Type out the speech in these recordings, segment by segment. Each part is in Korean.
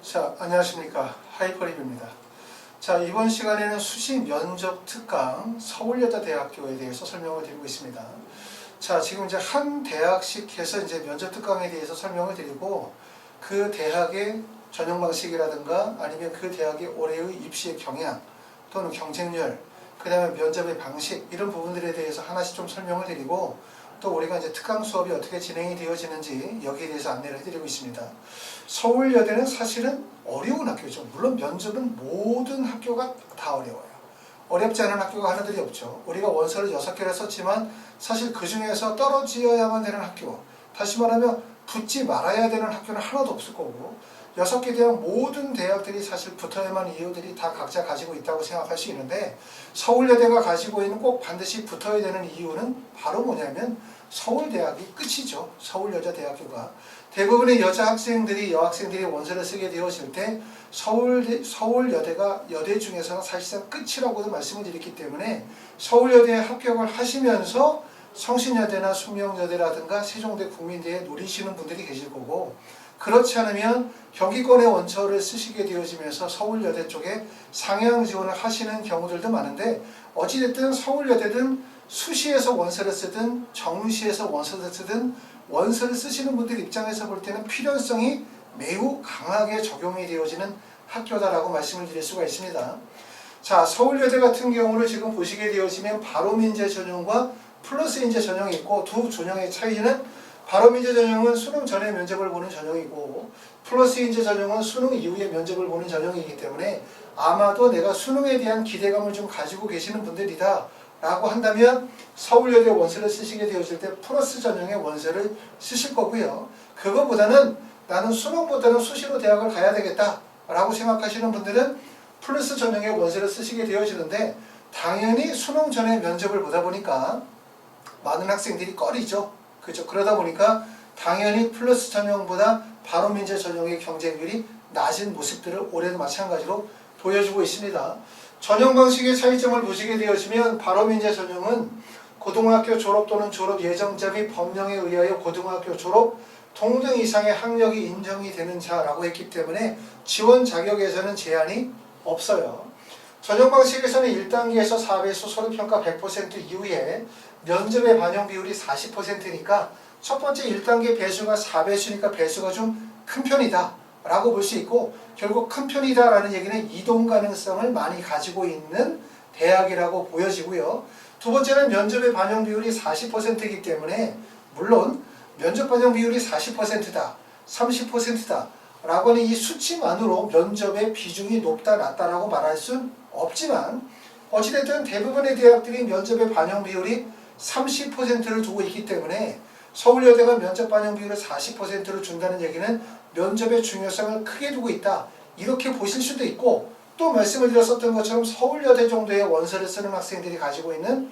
자, 안녕하십니까. 하이퍼립입니다. 자, 이번 시간에는 수시 면접 특강 서울여자대학교에 대해서 설명을 드리고 있습니다. 자, 지금 이제 한 대학씩 해서 이제 면접 특강에 대해서 설명을 드리고 그 대학의 전형 방식이라든가 아니면 그 대학의 올해의 입시의 경향 또는 경쟁률, 그 다음에 면접의 방식 이런 부분들에 대해서 하나씩 좀 설명을 드리고 또 우리가 이제 특강 수업이 어떻게 진행이 되어지는지 여기에 대해서 안내를 해드리고 있습니다. 서울여대는 사실은 어려운 학교죠. 물론 면접은 모든 학교가 다 어려워요. 어렵지 않은 학교가 하나들이 없죠. 우리가 원서를 6개를 썼지만 사실 그 중에서 떨어지어야만 되는 학교, 다시 말하면 붙지 말아야 되는 학교는 하나도 없을 거고 6개 대학 모든 대학들이 사실 붙어야만 이유들이 다 각자 가지고 있다고 생각할 수 있는데 서울여대가 가지고 있는 꼭 반드시 붙어야 되는 이유는 바로 뭐냐면 서울대학이 끝이죠. 서울여자대학교가 대부분의 여자 학생들이 여학생들이 원서를 쓰게 되어질 때 서울여대가 여대 중에서는 사실상 끝이라고도 말씀을 드렸기 때문에 서울여대에 합격을 하시면서 성신여대나 숙명여대라든가 세종대 국민대에 노리시는 분들이 계실 거고 그렇지 않으면 경기권의 원서를 쓰시게 되어지면서 서울여대 쪽에 상향 지원을 하시는 경우들도 많은데 어찌됐든 서울여대든 수시에서 원서를 쓰든 정시에서 원서를 쓰든 원서를 쓰시는 분들 입장에서 볼 때는 필연성이 매우 강하게 적용이 되어지는 학교다라고 말씀을 드릴 수가 있습니다. 자, 서울여대 같은 경우를 지금 보시게 되어지면 바로민재 전형과 플러스 인재 전형이 있고 두 전형의 차이는 바로민재 전형은 수능 전에 면접을 보는 전형이고 플러스 인재 전형은 수능 이후에 면접을 보는 전형이기 때문에 아마도 내가 수능에 대한 기대감을 좀 가지고 계시는 분들이다 라고 한다면 서울여대 원서를 쓰시게 되어질 때 플러스 전형의 원서를 쓰실 거고요. 그것보다는 나는 수능보다는 수시로 대학을 가야 되겠다 라고 생각하시는 분들은 플러스 전형의 원서를 쓰시게 되어지는데 당연히 수능 전에 면접을 보다 보니까 많은 학생들이 꺼리죠. 그렇죠. 그러다 보니까 당연히 플러스 전형보다 바로민재 전형의 경쟁률이 낮은 모습들을 올해도 마찬가지로 보여주고 있습니다. 전형 방식의 차이점을 보시게 되어지면 바로민재 전형은 고등학교 졸업 또는 졸업 예정자 및 법령에 의하여 고등학교 졸업 동등 이상의 학력이 인정이 되는 자라고 했기 때문에 지원 자격에서는 제한이 없어요. 전형 방식에서는 1단계에서 4배수 서류평가 100% 이후에 면접의 반영 비율이 40%니까 첫 번째 1단계 배수가 4배수니까 배수가 좀 큰 편이다 라고 볼 수 있고 결국 큰 편이다 라는 얘기는 이동 가능성을 많이 가지고 있는 대학이라고 보여지고요. 두 번째는 면접의 반영 비율이 40%이기 때문에 물론 면접 반영 비율이 40%다 30%다 라고 하는 이 수치만으로 면접의 비중이 높다 낮다 라고 말할 수는 없지만 어찌됐든 대부분의 대학들이 면접의 반영 비율이 30%를 두고 있기 때문에 서울여대가 면접 반영 비율을 40%를 준다는 얘기는 면접의 중요성을 크게 두고 있다 이렇게 보실 수도 있고 또 말씀을 드렸었던 것처럼 서울여대 정도의 원서를 쓰는 학생들이 가지고 있는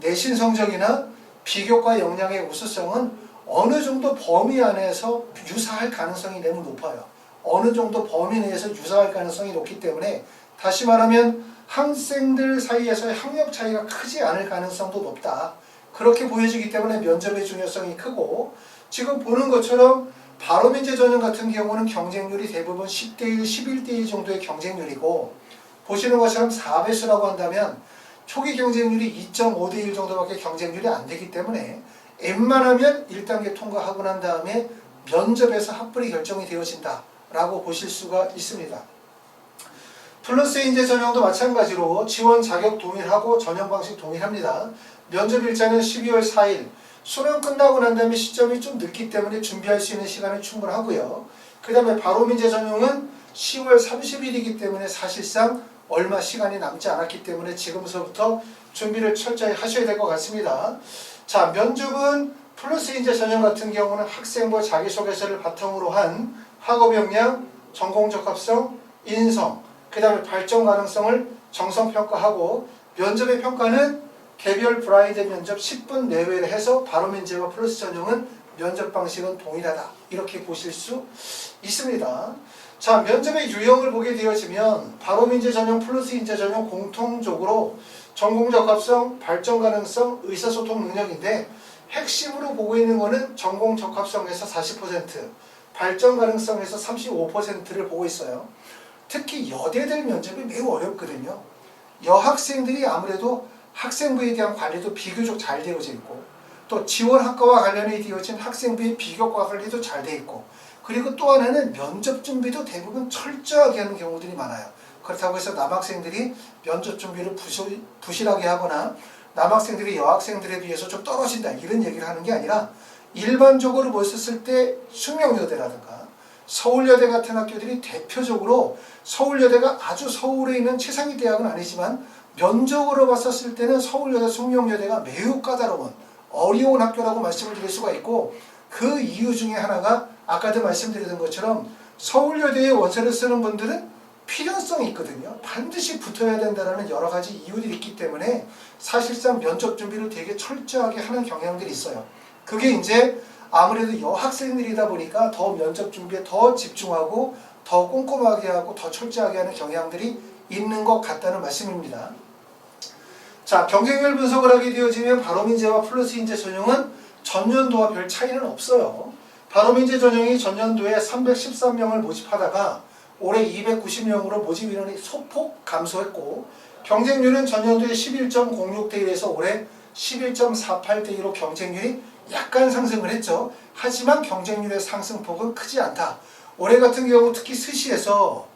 내신 성적이나 비교과 역량의 우수성은 어느 정도 범위 안에서 유사할 가능성이 매우 높아요. 어느 정도 범위 내에서 유사할 가능성이 높기 때문에 다시 말하면 학생들 사이에서의 학력 차이가 크지 않을 가능성도 높다. 그렇게 보여지기 때문에 면접의 중요성이 크고 지금 보는 것처럼 바로민재 전형 같은 경우는 경쟁률이 대부분 10대1, 11대1 정도의 경쟁률이고 보시는 것처럼 4배수라고 한다면 초기 경쟁률이 2.5대1 정도밖에 경쟁률이 안 되기 때문에 웬만하면 1단계 통과하고 난 다음에 면접에서 학벌이 결정이 되어진다 라고 보실 수가 있습니다. 플러스 인재 전형도 마찬가지로 지원 자격 동일하고 전형 방식 동일합니다. 면접 일자는 12월 4일 수능 끝나고 난 다음에 시점이 좀 늦기 때문에 준비할 수 있는 시간이 충분하고요. 그 다음에 바로민재 전형은 10월 30일이기 때문에 사실상 얼마 시간이 남지 않았기 때문에 지금서부터 준비를 철저히 하셔야 될 것 같습니다. 자, 면접은 플러스 인재 전형 같은 경우는 학생부 자기소개서를 바탕으로 한 학업 역량, 전공 적합성, 인성, 그 다음에 발전 가능성을 정성평가하고 면접의 평가는 개별 브라인드 면접 10분 내외를 해서 바로민재와 플러스 전형은 면접 방식은 동일하다 이렇게 보실 수 있습니다. 자, 면접의 유형을 보게 되어지면 바로민재 전형, 플러스 인재 전형 공통적으로 전공 적합성, 발전 가능성, 의사소통 능력인데 핵심으로 보고 있는 거는 전공 적합성에서 40%, 발전 가능성에서 35%를 보고 있어요. 특히 여대들 면접이 매우 어렵거든요. 여학생들이 아무래도 학생부에 대한 관리도 비교적 잘 되어져 있고, 또 지원학과와 관련이 되어진 학생부의 비교과 관리도 잘 돼 있고, 그리고 또 하나는 면접 준비도 대부분 철저하게 하는 경우들이 많아요. 그렇다고 해서 남학생들이 면접 준비를 부실하게 하거나 남학생들이 여학생들에 비해서 좀 떨어진다 이런 얘기를 하는 게 아니라, 일반적으로 보셨을 때 숙명여대라든가 서울여대 같은 학교들이 대표적으로, 서울여대가 아주 서울에 있는 최상위 대학은 아니지만 면적으로 봤었을 때는 서울여대, 숙명여대가 매우 까다로운 어려운 학교라고 말씀을 드릴 수가 있고, 그 이유 중에 하나가 아까도 말씀드렸던 것처럼 서울여대에 원서를 쓰는 분들은 필연성이 있거든요. 반드시 붙어야 된다는 여러 가지 이유들이 있기 때문에 사실상 면접 준비를 되게 철저하게 하는 경향들이 있어요. 그게 이제 아무래도 여학생들이다 보니까 더 면접 준비에 더 집중하고 더 꼼꼼하게 하고 더 철저하게 하는 경향들이 있는 것 같다는 말씀입니다. 자, 경쟁률 분석을 하게 되어지면 바로민재와 플러스인재 전형은 전년도와 별 차이는 없어요. 바로민재 전형이 전년도에 313명을 모집하다가 올해 290명으로 모집 인원이 소폭 감소했고, 경쟁률은 전년도에 11.06대 1에서 올해 11.48대 1로 경쟁률이 약간 상승을 했죠. 하지만 경쟁률의 상승폭은 크지 않다. 올해 같은 경우 특히 스시에서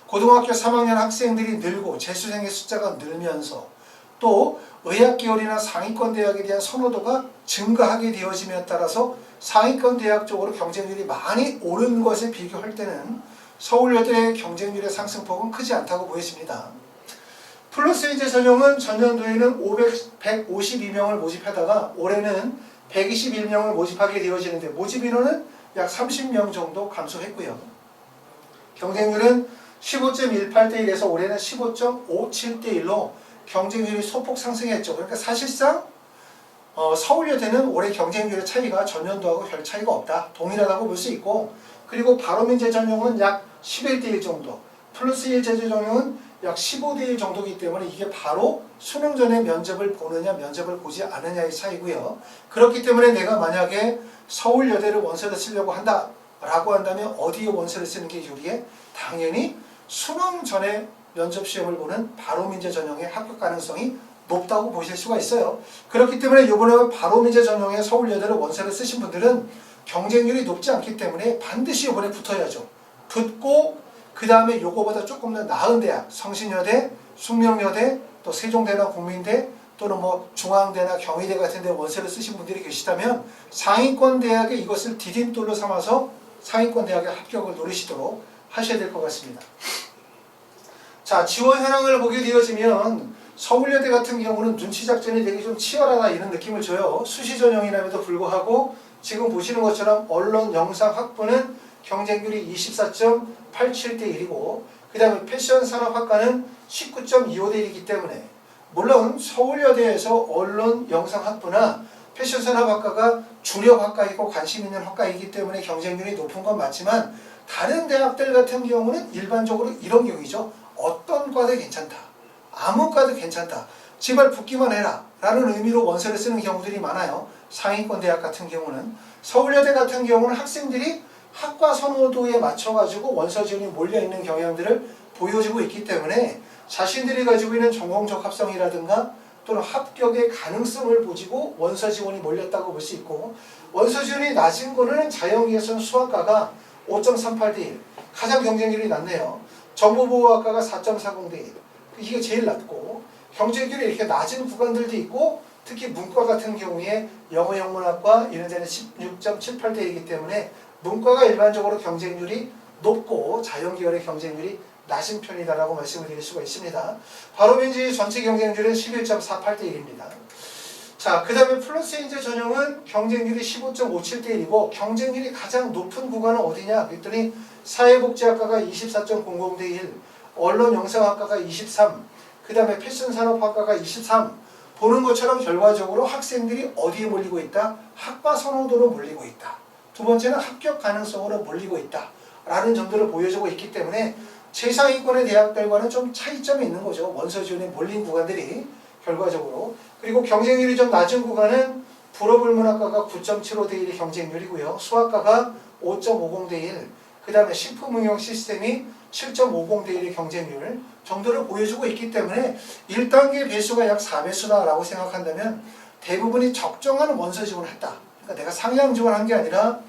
고등학교 3학년 학생들이 늘고 재수생의 숫자가 늘면서, 또 의학 계열이나 상위권 대학에 대한 선호도가 증가하게 되어짐에 따라서 상위권 대학 쪽으로 경쟁률이 많이 오른 것에 비교할 때는 서울여대의 경쟁률의 상승폭은 크지 않다고 보여집니다. 플러스인재 전형은 전년도에는 152명을 모집하다가 올해는 121명을 모집하게 되어지는데, 모집 인원은 약 30명 정도 감소했고요. 경쟁률은 15.18대 1에서 올해는 15.57대 1로 경쟁률이 소폭 상승했죠. 그러니까 사실상 서울여대는 올해 경쟁률의 차이가 전년도하고 별 차이가 없다, 동일하다고 볼 수 있고, 그리고 바로민재 전형은 약 11대 1 정도, 플러스인재 전형은 약 15대 1 정도이기 때문에 이게 바로 수능 전에 면접을 보느냐 면접을 보지 않느냐의 차이고요. 그렇기 때문에 내가 만약에 서울여대를 원서를 쓰려고 한다라고 한다면 어디에 원서를 쓰는 게 유리해? 당연히 수능 전에 면접 시험을 보는 바로민재 전형의 합격 가능성이 높다고 보실 수가 있어요. 그렇기 때문에 이번에 바로민재 전형의 서울여대를 원서를 쓰신 분들은 경쟁률이 높지 않기 때문에 반드시 이번에 붙어야죠. 붙고 그 다음에 요거보다 조금 더 나은 대학, 성신여대, 숙명여대, 또 세종대나 국민대, 또는 뭐 중앙대나 경희대 같은 데 원서를 쓰신 분들이 계시다면 상위권 대학에 이것을 디딤돌로 삼아서 상위권 대학의 합격을 노리시도록 하셔야 될 것 같습니다. 자, 지원 현황을 보게 되어지면 서울여대 같은 경우는 눈치 작전이 되게 좀 치열하다 이런 느낌을 줘요. 수시 전형이라면도 불구하고 지금 보시는 것처럼 언론 영상 학부는 경쟁률이 24.87대 1이고, 그 다음에 패션 산업학과는 19.25대 1이기 때문에, 물론 서울여대에서 언론 영상 학부나 패션 산업학과가 주력 학과이고 관심 있는 학과이기 때문에 경쟁률이 높은 건 맞지만, 다른 대학들 같은 경우는 일반적으로 이런 경우이죠. 어떤 과도 괜찮다, 아무 과도 괜찮다, 제발 붙기만 해라 라는 의미로 원서를 쓰는 경우들이 많아요. 상위권 대학 같은 경우는. 서울여대 같은 경우는 학생들이 학과 선호도에 맞춰가지고 원서 지원이 몰려있는 경향들을 보여주고 있기 때문에 자신들이 가지고 있는 전공적 합성이라든가 또는 합격의 가능성을 보시고 원서 지원이 몰렸다고 볼 수 있고, 원서 지원이 낮은 거는 자연계선 수학과가 5.38대 1, 가장 경쟁률이 낮네요. 정보보호학과가 4.40대 1, 이게 제일 낮고, 경쟁률이 이렇게 낮은 구간들도 있고, 특히 문과 같은 경우에 영어영문학과 이런 데는 16.78대 1이기 때문에 문과가 일반적으로 경쟁률이 높고 자연계열의 경쟁률이 낮은 편이다라고 말씀을 드릴 수가 있습니다. 바로민재 전체 경쟁률은 11.48대 1입니다. 자, 그 다음에 플러스인재 전형은 경쟁률이 15.57대 1이고, 경쟁률이 가장 높은 구간은 어디냐 그랬더니 사회복지학과가 24.00대 1, 언론영상학과가 23, 그 다음에 패션산업학과가 23. 보는 것처럼 결과적으로 학생들이 어디에 몰리고 있다? 학과 선호도로 몰리고 있다. 두 번째는 합격 가능성으로 몰리고 있다 라는 점들을 보여주고 있기 때문에 최상위권의 대학들과는 좀 차이점이 있는 거죠. 원서 지원에 몰린 구간들이 결과적으로. 그리고 경쟁률이 좀 낮은 구간은 불어불문학과가 9.75대 1의 경쟁률이고요. 수학과가 5.50 대 1, 그 다음에 식품응용 시스템이 7.50 대 1의 경쟁률 정도를 보여주고 있기 때문에 1단계 배수가 약 4배수다라고 생각한다면 대부분이 적정한 원서 지원을 했다. 그러니까 내가 상향 지원한 게 아니라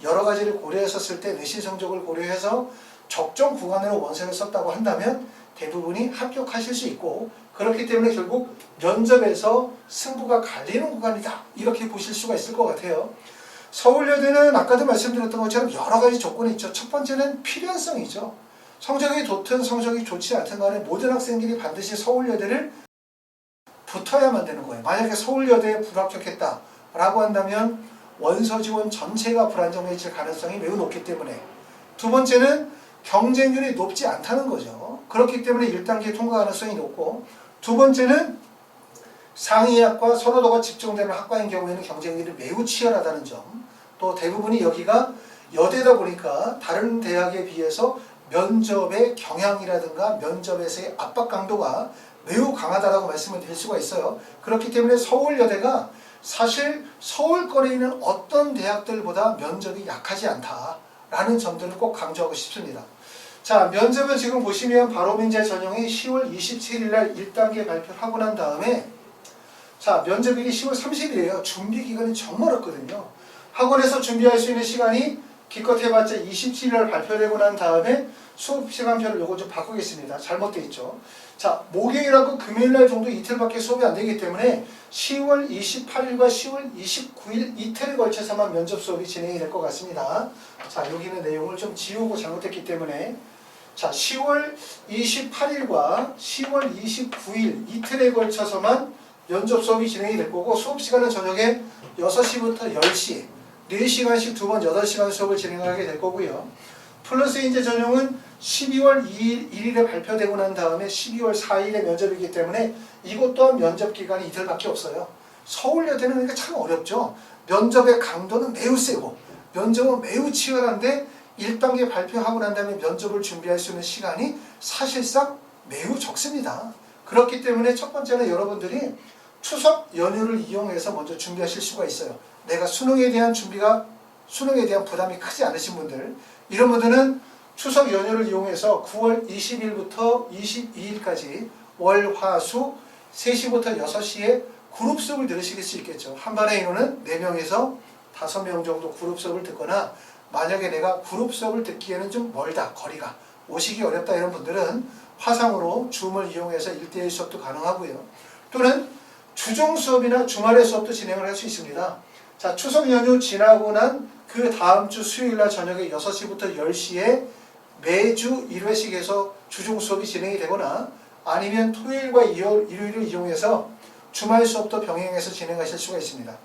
여러 가지를 고려했었을 때 내신 성적을 고려해서 적정 구간으로 원서를 썼다고 한다면 대부분이 합격하실 수 있고, 그렇기 때문에 결국 면접에서 승부가 갈리는 구간이다, 이렇게 보실 수가 있을 것 같아요. 서울여대는 아까도 말씀드렸던 것처럼 여러 가지 조건이 있죠. 첫 번째는 필연성이죠. 성적이 좋든 성적이 좋지 않든 간에 모든 학생들이 반드시 서울여대를 붙어야만 되는 거예요. 만약에 서울여대에 불합격했다라고 한다면 원서 지원 전체가 불안정해질 가능성이 매우 높기 때문에, 두 번째는 경쟁률이 높지 않다는 거죠. 그렇기 때문에 1단계 통과 가능성이 높고, 두 번째는 상위학과 선호도가 집중되는 학과인 경우에는 경쟁률이 매우 치열하다는 점, 또 대부분이 여기가 여대다 보니까 다른 대학에 비해서 면접의 경향이라든가 면접에서의 압박 강도가 매우 강하다라고 말씀을 드릴 수가 있어요. 그렇기 때문에 서울여대가 사실 서울권에 있는 어떤 대학들보다 면접이 약하지 않다라는 점들을 꼭 강조하고 싶습니다. 자, 면접은 지금 보시면 바로 민재 전형이 10월 27일 날 1단계 발표를 하고 난 다음에, 자, 면접일이 10월 30일이에요. 준비 기간이 정말 없거든요. 학원에서 준비할 수 있는 시간이 기껏 해봤자 27일 날 발표되고 난 다음에 수업 시간표를 요거 좀 바꾸겠습니다. 잘못되어 있죠. 자, 목요일하고 금요일날 정도 이틀밖에 수업이 안 되기 때문에 10월 28일과 10월 29일 이틀에 걸쳐서만 면접 수업이 진행이 될 것 같습니다. 자, 여기는 내용을 좀 지우고 잘못했기 때문에, 자, 10월 28일과 10월 29일 이틀에 걸쳐서만 면접 수업이 진행이 될 거고, 수업 시간은 저녁에 6시부터 10시 4시간씩 두 번 8시간 수업을 진행하게 될 거고요. 플러스 이제 전형은 12월 1일에 발표되고 난 다음에 12월 4일에 면접이기 때문에 이것 또한 면접 기간이 이틀밖에 없어요. 서울여대는 그러니까 참 어렵죠. 면접의 강도는 매우 세고 면접은 매우 치열한데 1단계 발표하고 난 다음에 면접을 준비할 수 있는 시간이 사실상 매우 적습니다. 그렇기 때문에 첫 번째는 여러분들이 추석 연휴를 이용해서 먼저 준비하실 수가 있어요. 내가 수능에 대한 부담이 크지 않으신 분들, 이런 분들은 추석 연휴를 이용해서 9월 20일부터 22일까지 월, 화, 수 3시부터 6시에 그룹 수업을 들으실 수 있겠죠. 한 반의 인원은 4명에서 5명 정도 그룹 수업을 듣거나, 만약에 내가 그룹 수업을 듣기에는 좀 멀다, 거리가 오시기 어렵다 이런 분들은 화상으로 줌을 이용해서 1대1 수업도 가능하고요. 또는 주중 수업이나 주말의 수업도 진행을 할 수 있습니다. 자, 추석 연휴 지나고 난 그 다음 주 수요일날 저녁에 6시부터 10시에 매주 1회씩 해서 주중 수업이 진행이 되거나, 아니면 토요일과 일요일을 이용해서 주말 수업도 병행해서 진행하실 수가 있습니다.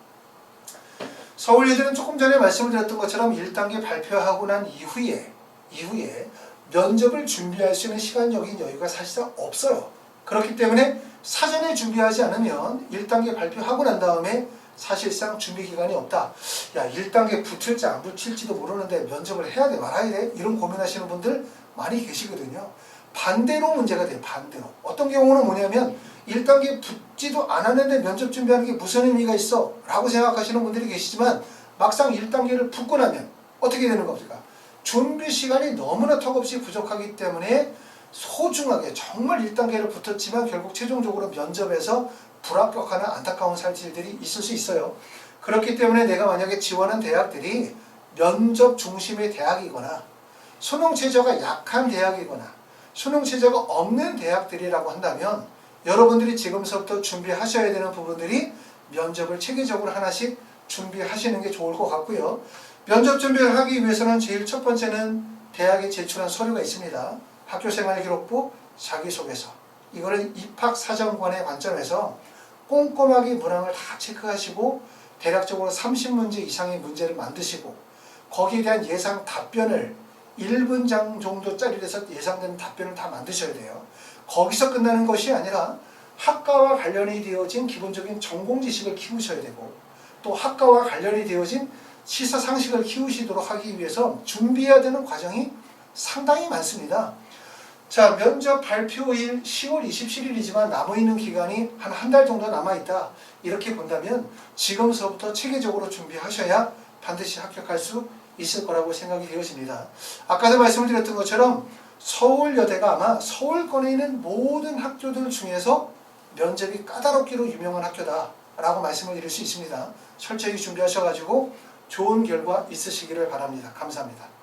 서울여대는 조금 전에 말씀을 드렸던 것처럼 1단계 발표하고 난 이후에 면접을 준비할 수 있는 시간적인 여유가 사실상 없어요. 그렇기 때문에 사전에 준비하지 않으면 1단계 발표하고 난 다음에 사실상 준비 기간이 없다. 야, 1단계 붙을지 안 붙을지도 모르는데 면접을 해야 돼 말아야 돼? 이런 고민하시는 분들 많이 계시거든요. 반대로 문제가 돼요. 반대로. 어떤 경우는 뭐냐면 1단계 붙지도 않았는데 면접 준비하는 게 무슨 의미가 있어? 라고 생각하시는 분들이 계시지만, 막상 1단계를 붙고 나면 어떻게 되는 겁니까? 준비 시간이 너무나 턱없이 부족하기 때문에 소중하게 정말 1단계를 붙었지만 결국 최종적으로 면접에서 불합격하는 안타까운 사실들이 있을 수 있어요. 그렇기 때문에 내가 만약에 지원한 대학들이 면접 중심의 대학이거나 수능 체제가 약한 대학이거나 수능 체제가 없는 대학들이라고 한다면, 여러분들이 지금서부터 준비하셔야 되는 부분들이 면접을 체계적으로 하나씩 준비하시는 게 좋을 것 같고요. 면접 준비를 하기 위해서는 제일 첫 번째는 대학에 제출한 서류가 있습니다. 학교생활기록부, 자기소개서. 이거를 입학사정관의 관점에서 꼼꼼하게 문항을 다 체크하시고 대략적으로 30문제 이상의 문제를 만드시고, 거기에 대한 예상 답변을 1분장 정도짜리 해서 예상되는 답변을 다 만드셔야 돼요. 거기서 끝나는 것이 아니라 학과와 관련이 되어진 기본적인 전공 지식을 키우셔야 되고, 또 학과와 관련이 되어진 시사상식을 키우시도록 하기 위해서 준비해야 되는 과정이 상당히 많습니다. 자, 면접 발표일 10월 27일이지만 남아있는 기간이 한 달 정도 남아있다. 이렇게 본다면 지금서부터 체계적으로 준비하셔야 반드시 합격할 수 있을 거라고 생각이 되어집니다. 아까도 말씀을 드렸던 것처럼 서울여대가 아마 서울권에 있는 모든 학교들 중에서 면접이 까다롭기로 유명한 학교다라고 말씀을 드릴 수 있습니다. 철저히 준비하셔가지고 좋은 결과 있으시기를 바랍니다. 감사합니다.